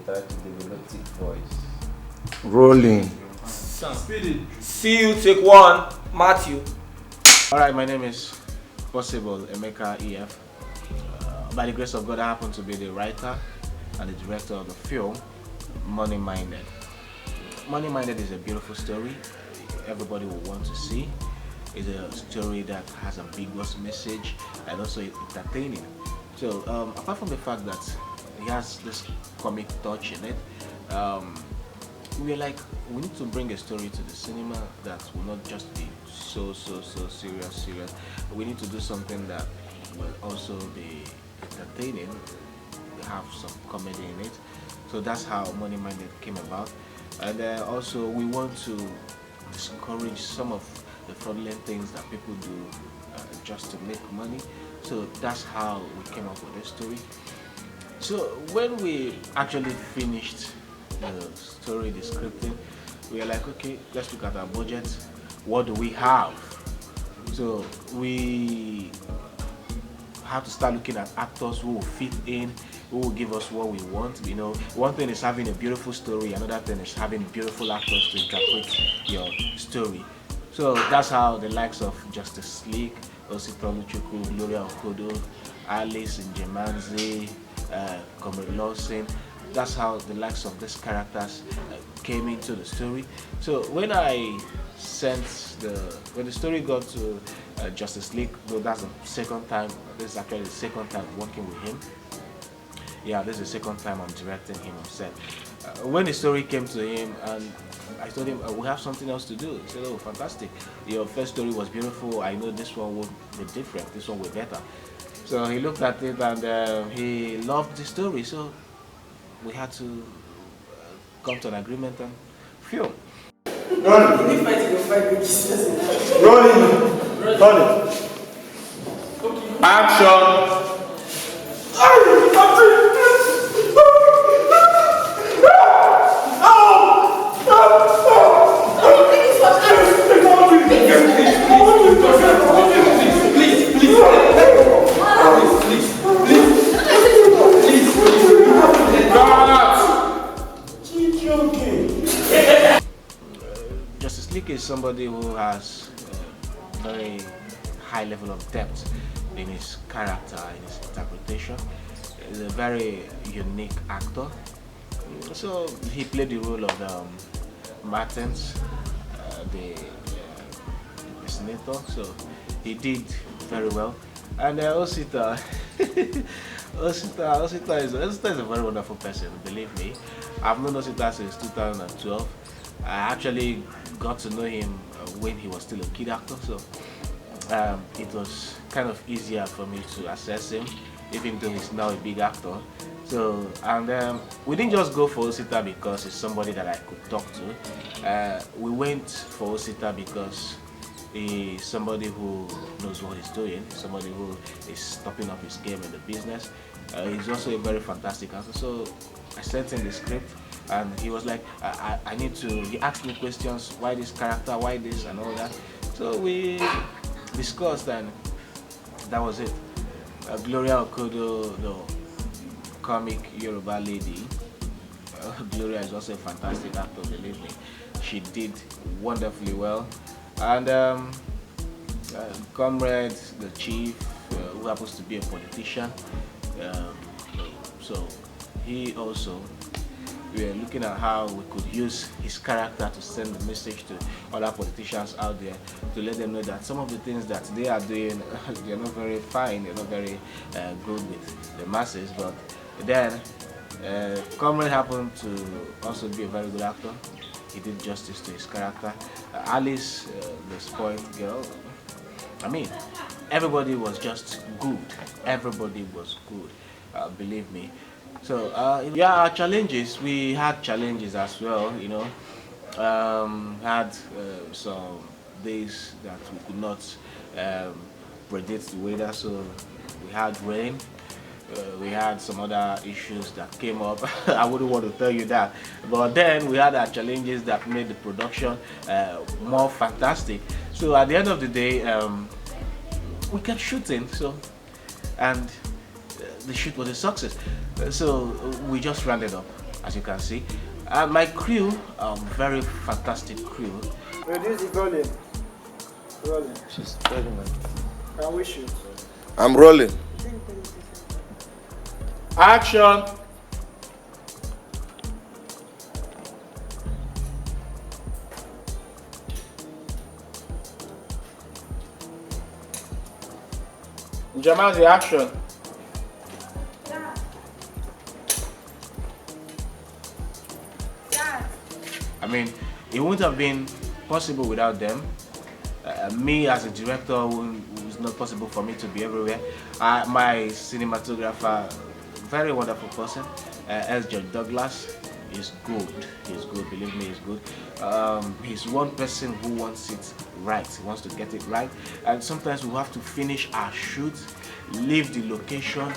try to develop thick voice. Rolling. See you, take one, Matthew. Alright, my name is Possible Emeka EF. By the grace of God, I happen to be the writer and the director of the film Money Minded. Money Minded is a beautiful story everybody will want to see. It's a story that has a ambiguous message and also entertaining. So apart from the fact that it has this comic touch in it, we need to bring a story to the cinema that will not just be so serious. We need to do something that will also be entertaining, have some comedy in it. So that's how Money Minded came about. And also we want to discourage some of the fraudulent things that people do just to make money. So that's how we came up with this story. So when we actually finished the story, the scripting, we were like, okay, let's look at our budget. What do we have? So we have to start looking at actors who will fit in, who will give us what we want. You know, one thing is having a beautiful story, another thing is having beautiful actors to interpret your story. So that's how the likes of Justice League, Osita Luchukwu, Gloria Okodo, Alice Njemanze, Comrade Lawson, that's how the likes of these characters came into the story. So when the story got to Justice League, though that's the second time, this is actually the second time working with him. Yeah, this is the second time I'm directing him on set. When the story came to him and I told him, we have something else to do. He said, oh, fantastic. Your first story was beautiful. I know this one will be different. This one will be better. So he looked at it and he loved the story. So we had to come to an agreement and film. Rolling. Rolling. Action. Justice League is somebody who has a very high level of depth in his character, in his interpretation. He's a very unique actor. So he played the role of Martins, the impersonator. So he did very well. And Osita, Osita is a very wonderful person, believe me. I've known Osita since 2012. I actually got to know him when he was still a kid actor, so it was kind of easier for me to assess him, even though he's now a big actor. So, and we didn't just go for Osita because he's somebody that I could talk to. We went for Osita because he's somebody who knows what he's doing, somebody who is stepping up his game in the business. He's also a very fantastic actor. So I sent him the script and he was like, he asked me questions, why this character, why this and all that. So we discussed and that was it. Gloria Okodo, the comic Yoruba lady, Gloria is also a fantastic actor, believe me. She did wonderfully well. And Comrade, the chief, who happens to be a politician, so he also, we are looking at how we could use his character to send the message to other politicians out there, to let them know that some of the things that they are doing, they're not very fine, they're not very good with the masses. But then Comrade happened to also be a very good actor. He did justice to his character. Alice, the spoiled girl, I mean, everybody was just good. Everybody was good, believe me. So yeah, our challenges, we had challenges as well, you know. Had some days that we could not predict the weather, so we had rain. We had some other issues that came up. I wouldn't want to tell you that, but then we had our challenges that made the production more fantastic. So at the end of the day, we kept shooting. So, and the shoot was a success. So we just rounded up as you can see. My crew, very fantastic crew. Reduce the volume. Rolling. She's pregnant. Can we shoot? I'm rolling. Action. Jamal, the action. I mean, it wouldn't have been possible without them. Me as a director, it was not possible for me to be everywhere. My cinematographer, very wonderful person, George Douglas, is good. He's good, believe me, he's good. He's one person who wants it right. He wants to get it right. And sometimes we have to finish our shoot, leave the location,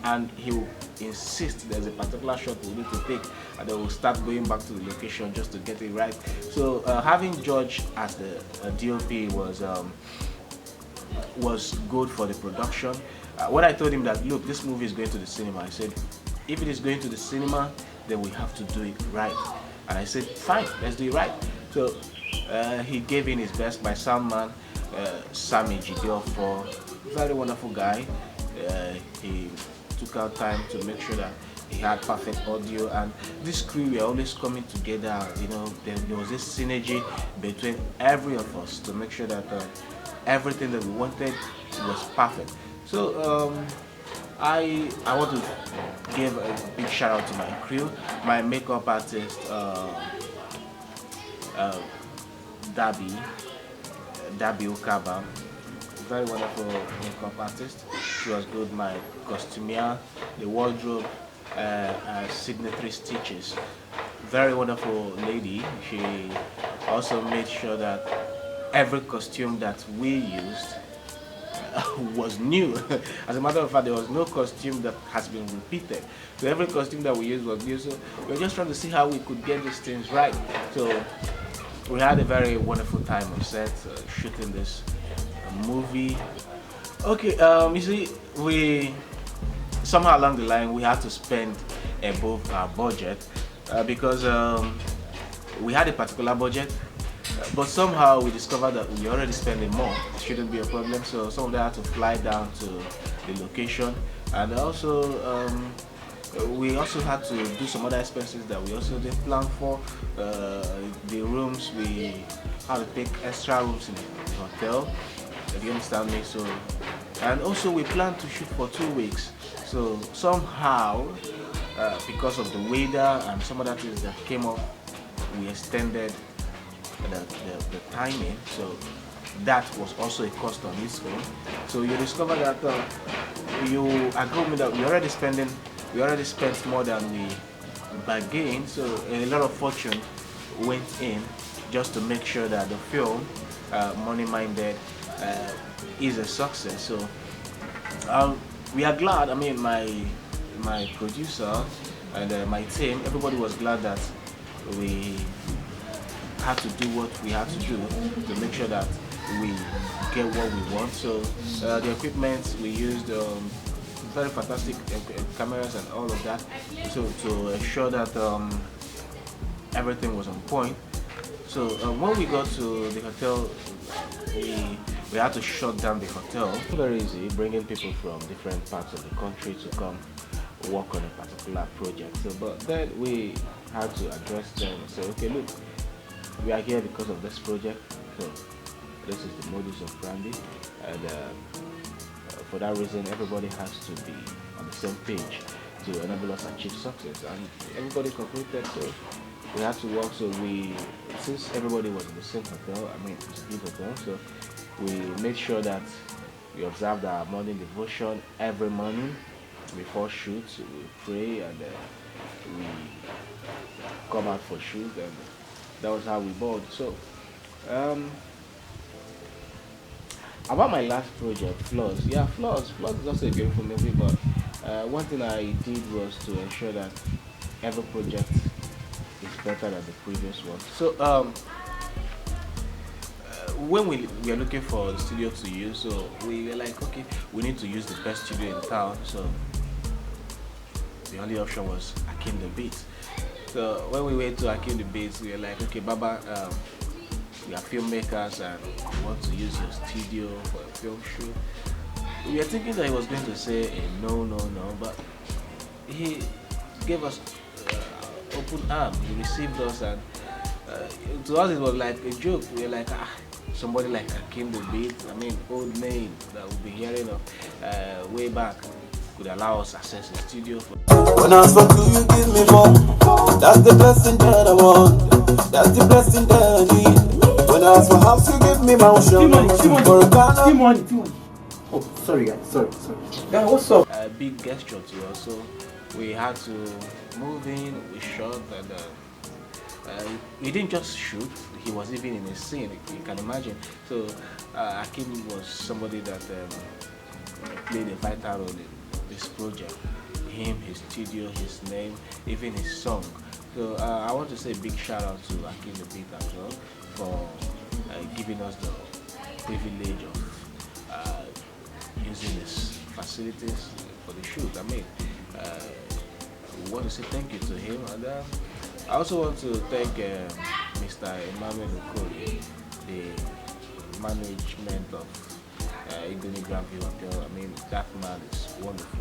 and he will insist there's a particular shot we need to take, and then we'll start going back to the location just to get it right. So having George as the DOP was good for the production. When I told him that, look, this movie is going to the cinema, I said, if it is going to the cinema, then we have to do it right. And I said, fine, let's do it right. So he gave in his best. My sound man, Sammy Jideofor, very wonderful guy. He took out time to make sure that he had perfect audio, and this crew were always coming together. You know, there was this synergy between every of us to make sure that everything that we wanted was perfect. So I want to give a big shout out to my crew, my makeup artist Dabi Okaba, very wonderful makeup artist. She was good. My costumier, the wardrobe, signatory stitches, very wonderful lady. She also made sure that every costume that we used was new. As a matter of fact, there was no costume that has been repeated. So every costume that we used was new. So we were just trying to see how we could get these things right. So we had a very wonderful time on set shooting this movie. Okay, you see, we somehow along the line we had to spend above our budget because we had a particular budget. But somehow we discovered that we already spending more. It shouldn't be a problem. So some of them had to fly down to the location, and also we also had to do some other expenses that we also didn't plan for. The rooms, we had to take extra rooms in the hotel. Do you understand me? So, and also we planned to shoot for 2 weeks. So somehow, because of the weather and some other things that came up, we extended the timing. So that was also a cost on its own. So you discover that you agree with me that we already spent more than we bargained. So a lot of fortune went in just to make sure that the film, Money Minded, is a success. So we are glad. I mean, my producer and my team, everybody was glad that we had to do what we had to do to make sure that we get what we want. So the equipment we used, very fantastic cameras and all of that, so to ensure that everything was on point. So when we got to the hotel, we had to shut down the hotel. Very easy, bringing people from different parts of the country to come work on a particular project. So, but then we had to address them and say, okay, look, we are here because of this project. So this is the modus operandi, and for that reason, everybody has to be on the same page to enable us achieve success. And everybody completed, so we had to work. So since everybody was in the same hotel, I mean, it's a big hotel, so we made sure that we observed our morning devotion every morning before shoot. We pray and we come out for shoot, and that was how we board. So about my last project, Flaws. Yeah, Flaws is also a beautiful movie, but one thing I did was to ensure that every project is better than the previous one. So when we were looking for the studio to use, so we were like, okay, we need to use the best studio in town. So the only option was Akin the Beat. So when we went to Akin Debates, we were like, okay, Baba, we are filmmakers and we want to use your studio for a film shoot. We were thinking that he was going to say no, but he gave us open arms. He received us, and to us it was like a joke. We were like, somebody like Akin Debates, I mean, old name that we've been hearing of way back, could allow us access the studio. When I spoke to you, give me more. That's the blessing that I want. That's the blessing that I need. When I ask for house, you give me mountain. For a Ghana. Oh, sorry guys, sorry. Yeah, what's up? A big gesture to us, so we had to move in, we shot, and we didn't just shoot, he was even in a scene, you can imagine. So Akin was somebody that played a vital role in this project. Him, his studio, his name, even his song. So I want to say a big shout out to Akin the Beat as well for giving us the privilege of using his facilities for the shoot. I mean, we want to say thank you to him, and I also want to thank Mr. Emmanuel Okori, the management of Igoni Grandview Hotel. I mean, that man is wonderful.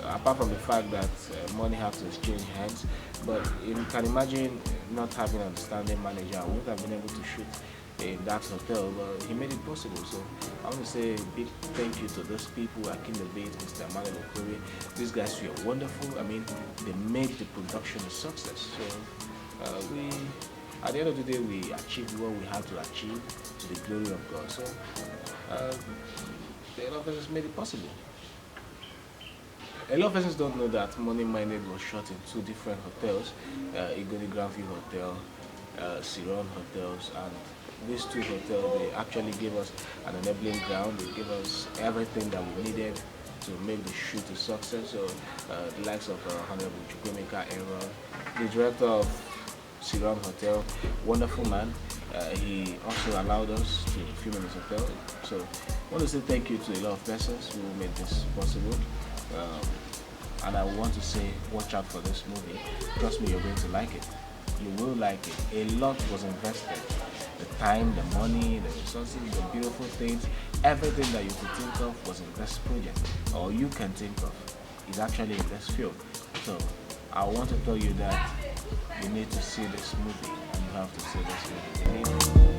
Apart from the fact that money has to exchange hands, but you can imagine not having an understanding manager. I wouldn't have been able to shoot in that hotel, but he made it possible. So I want to say a big thank you to those people, Akin the Beat, Mr. Emmanuel Okori. These guys were wonderful. I mean, they made the production a success. So we, at the end of the day, we achieved what we had to achieve to the glory of God. So the LFS made it possible. A lot of persons don't know that Money Minded was shot in 2 different hotels, Igoni Grandview Hotel, Siron Hotels, and these 2 hotels, they actually gave us an enabling ground. They gave us everything that we needed to make the shoot a success. So the likes of Honorable Chukwemeka Aaron, the director of Siron Hotel, wonderful man. He also allowed us to film in his hotel. So I want to say thank you to a lot of persons who made this possible. And I want to say, watch out for this movie. Trust me, you're going to like it. You will like it. A lot was invested. The time, the money, the resources, the beautiful things, everything that you could think of was in this project, or you can think of, is actually in this film. So I want to tell you that you need to see this movie, and you have to see this movie.